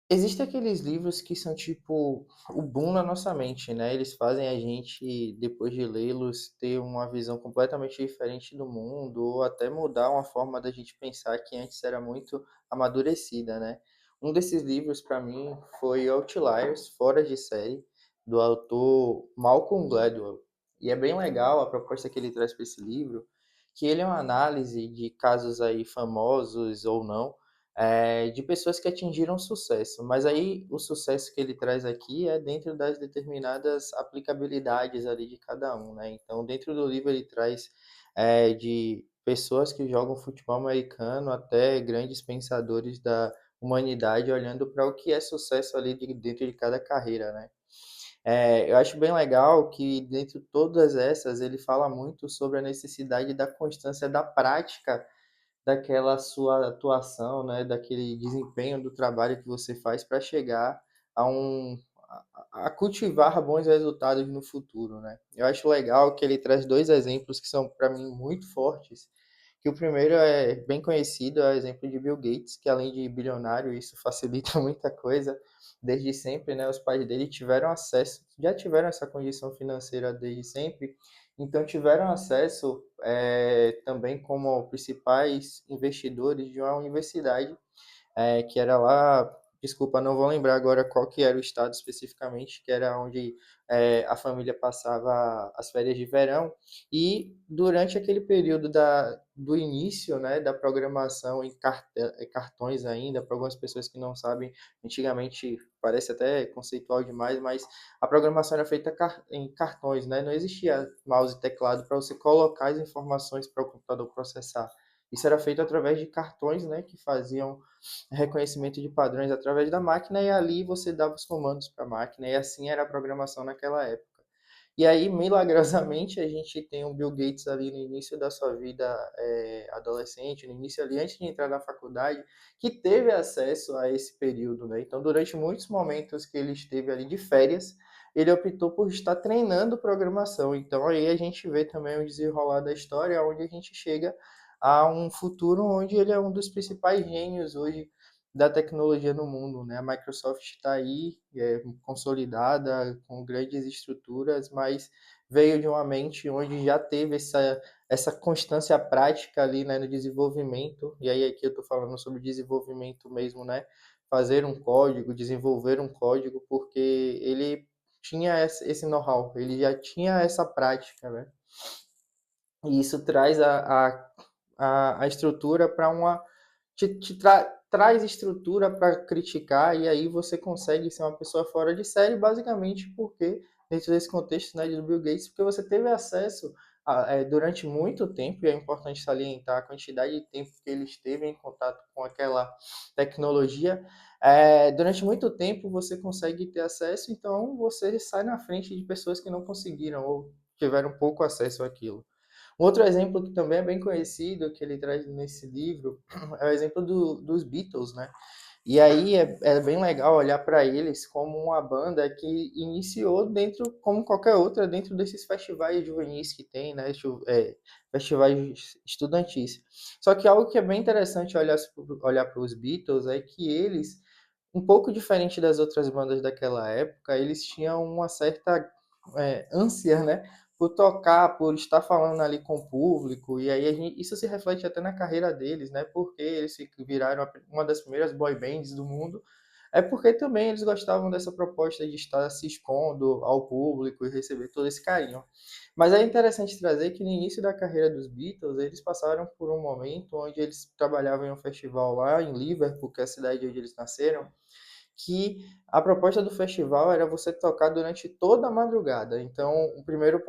Existem aqueles livros que são tipo o boom na nossa mente, né? Eles fazem a gente, depois de lê-los, ter uma visão completamente diferente do mundo, ou até mudar uma forma da gente pensar que antes era muito amadurecida, né? Um desses livros, para mim, foi Outliers, Fora de Série, do autor Malcolm Gladwell. E é bem legal a proposta que ele traz para esse livro, que ele é uma análise de casos aí famosos ou não, de pessoas que atingiram sucesso. Mas aí o sucesso que ele traz aqui é dentro das determinadas aplicabilidades ali de cada um, né? Então, dentro do livro ele traz de pessoas que jogam futebol americano até grandes pensadores da humanidade olhando para o que é sucesso ali dentro de cada carreira, né? Eu acho bem legal que dentro de todas essas ele fala muito sobre a necessidade da constância da prática daquela sua atuação, né, daquele desempenho do trabalho que você faz para chegar a um a cultivar bons resultados no futuro, né. Eu acho legal que ele traz 2 exemplos que são para mim muito fortes, que o primeiro é bem conhecido, é o exemplo de Bill Gates, que além de bilionário, isso facilita muita coisa, desde sempre, né, os pais dele tiveram acesso já tiveram essa condição financeira desde sempre, então tiveram acesso também como principais investidores de uma universidade, que era lá, desculpa, não vou lembrar agora qual que era o estado especificamente, que era onde a família passava as férias de verão, e durante aquele período do início, né, da programação em cartões ainda, para algumas pessoas que não sabem, antigamente parece até conceitual demais, mas a programação era feita em cartões, né, não existia mouse e teclado para você colocar as informações para o computador processar. Isso era feito através de cartões, né, que faziam reconhecimento de padrões através da máquina e ali você dava os comandos para a máquina e assim era a programação naquela época. E aí, milagrosamente, a gente tem o Bill Gates ali no início da sua vida adolescente, no início ali, antes de entrar na faculdade, que teve acesso a esse período, né? Então, durante muitos momentos que ele esteve ali de férias, ele optou por estar treinando programação. Então, aí a gente vê também o desenrolar da história, onde a gente chega a um futuro onde ele é um dos principais gênios hoje da tecnologia no mundo, né? A Microsoft está aí, consolidada, com grandes estruturas, mas veio de uma mente onde já teve essa constância prática ali, né, no desenvolvimento, e aí aqui eu estou falando sobre desenvolvimento mesmo, né? Fazer um código, desenvolver um código, porque ele tinha esse know-how, ele já tinha essa prática, né? E isso traz a estrutura para uma traz estrutura para criticar e aí você consegue ser uma pessoa fora de série, basicamente porque, dentro desse contexto, né, do Bill Gates, porque você teve acesso durante muito tempo, e é importante salientar a quantidade de tempo que ele esteve em contato com aquela tecnologia, durante muito tempo você consegue ter acesso, então você sai na frente de pessoas que não conseguiram ou tiveram pouco acesso àquilo. Um outro exemplo que também é bem conhecido, que ele traz nesse livro, é o exemplo dos Beatles, né? E aí é bem legal olhar para eles como uma banda que iniciou dentro, como qualquer outra, dentro desses festivais juvenis que tem, né? Festivais estudantis. Só que algo que é bem interessante olhar para os Beatles é que eles, um pouco diferente das outras bandas daquela época, eles tinham uma certa ânsia, né? Por tocar, por estar falando ali com o público, e aí isso se reflete até na carreira deles, né? Porque eles viraram uma das primeiras boy bands do mundo, é porque também eles gostavam dessa proposta de estar se expondo ao público e receber todo esse carinho. Mas é interessante trazer que no início da carreira dos Beatles, eles passaram por um momento onde eles trabalhavam em um festival lá em Liverpool, que é a cidade onde eles nasceram, que a proposta do festival era você tocar durante toda a madrugada. Então, o primeiro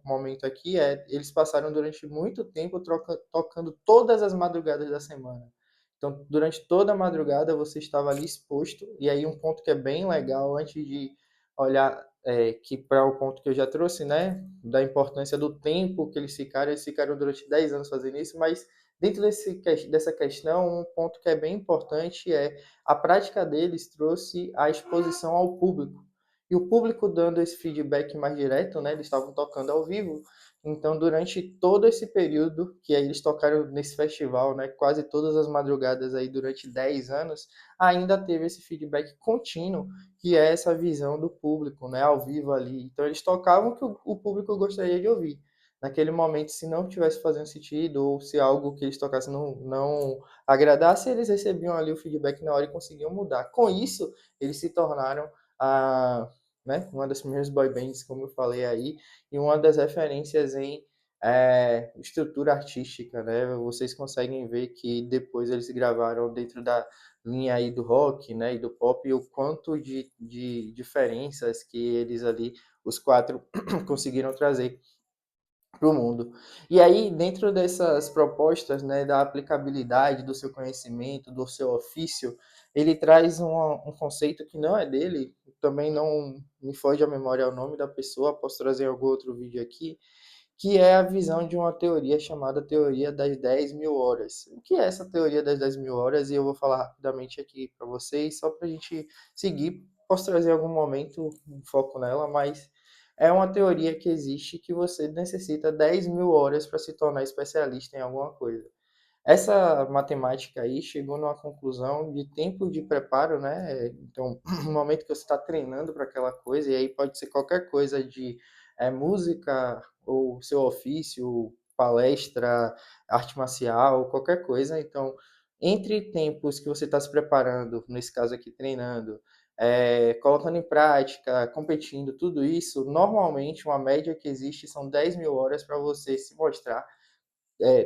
momento aqui eles passaram durante muito tempo tocando todas as madrugadas da semana. Então, durante toda a madrugada você estava ali exposto, e aí um ponto que é bem legal, antes de olhar que para o ponto que eu já trouxe, né, da importância do tempo que eles ficaram durante 10 anos fazendo isso, mas dentro dessa questão, um ponto que é bem importante é a prática deles trouxe a exposição ao público. E o público dando esse feedback mais direto, né? Eles estavam tocando ao vivo. Então, durante todo esse período que aí eles tocaram nesse festival, né, quase todas as madrugadas aí durante 10 anos, ainda teve esse feedback contínuo, que é essa visão do público, né, ao vivo ali. Então, eles tocavam o que o público gostaria de ouvir. Naquele momento, se não tivesse fazendo sentido, ou se algo que eles tocassem não agradasse, eles recebiam ali o feedback na hora e conseguiam mudar. Com isso, eles se tornaram a, né, uma das primeiras boy bands, como eu falei aí, e uma das referências em estrutura artística, né? Vocês conseguem ver que depois eles gravaram dentro da linha aí do rock, né, e do pop, e o quanto de diferenças que eles ali, os quatro, conseguiram trazer para o mundo. E aí, dentro dessas propostas, né, da aplicabilidade do seu conhecimento, do seu ofício, ele traz um conceito que não é dele, também não me foge à memória o nome da pessoa, posso trazer algum outro vídeo aqui, que é a visão de uma teoria chamada teoria das 10.000 horas. O que é essa teoria das 10.000 horas? E eu vou falar rapidamente aqui para vocês, só para a gente seguir. Posso trazer em algum momento um foco nela, mas é uma teoria que existe que você necessita 10.000 horas para se tornar especialista em alguma coisa. Essa matemática aí chegou numa conclusão de tempo de preparo, né? Então, no momento que você está treinando para aquela coisa, e aí pode ser qualquer coisa de música, ou seu ofício, palestra, arte marcial, qualquer coisa. Então, entre tempos que você está se preparando, nesse caso aqui treinando, colocando em prática, competindo, tudo isso, normalmente uma média que existe são 10.000 horas para você se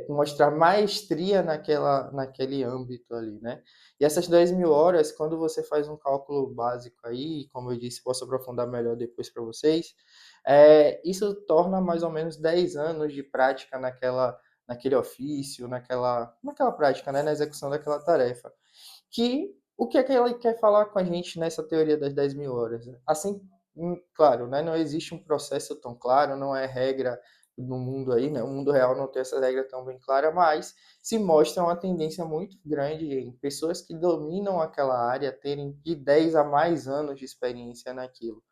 mostrar maestria naquele âmbito ali, né? E essas 10.000 horas, quando você faz um cálculo básico aí, como eu disse, posso aprofundar melhor depois para vocês, isso torna mais ou menos 10 anos de prática naquele ofício, naquela prática, né? Na execução daquela tarefa. Que o que é que ele quer falar com a gente nessa teoria das 10.000 horas? Assim, claro, né, não existe um processo tão claro, não é regra no mundo aí, né? O mundo real não tem essa regra tão bem clara, mas se mostra uma tendência muito grande em pessoas que dominam aquela área terem de 10 a mais anos de experiência naquilo.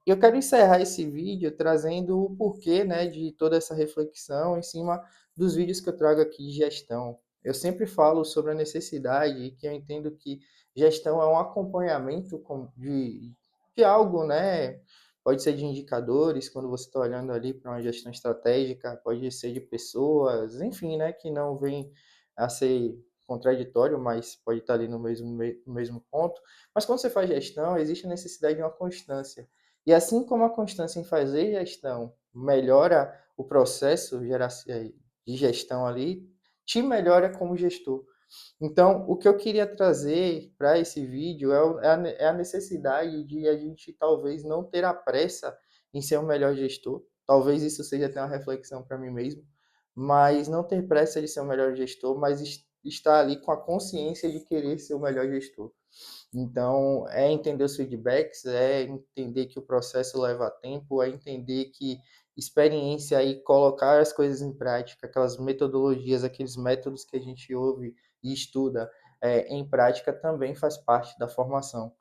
Eu quero encerrar esse vídeo trazendo o porquê, né, de toda essa reflexão em cima dos vídeos que eu trago aqui de gestão. Eu sempre falo sobre a necessidade e que eu entendo que gestão é um acompanhamento de algo, né? Pode ser de indicadores, quando você está olhando ali para uma gestão estratégica, pode ser de pessoas, enfim, né, que não vem a ser contraditório, mas pode estar ali no mesmo ponto. Mas quando você faz gestão, existe a necessidade de uma constância. E assim como a constância em fazer gestão melhora o processo de gestão ali, te melhora como gestor. Então, o que eu queria trazer para esse vídeo é a necessidade de a gente talvez não ter a pressa em ser o melhor gestor. Talvez isso seja até uma reflexão para mim mesmo, mas não ter pressa de ser o melhor gestor, mas estar ali com a consciência de querer ser o melhor gestor. Então, é entender os feedbacks, é entender que o processo leva tempo, é entender que experiência e colocar as coisas em prática, aquelas metodologias, aqueles métodos que a gente ouve e estuda em prática também faz parte da formação.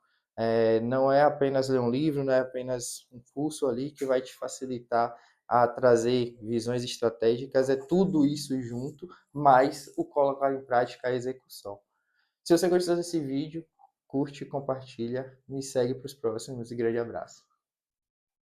Não é apenas ler um livro, não é apenas um curso ali que vai te facilitar a trazer visões estratégicas, é tudo isso junto, mais o colocar em prática a execução. Se você gostou desse vídeo, curte, compartilha, me segue para os próximos e grande abraço.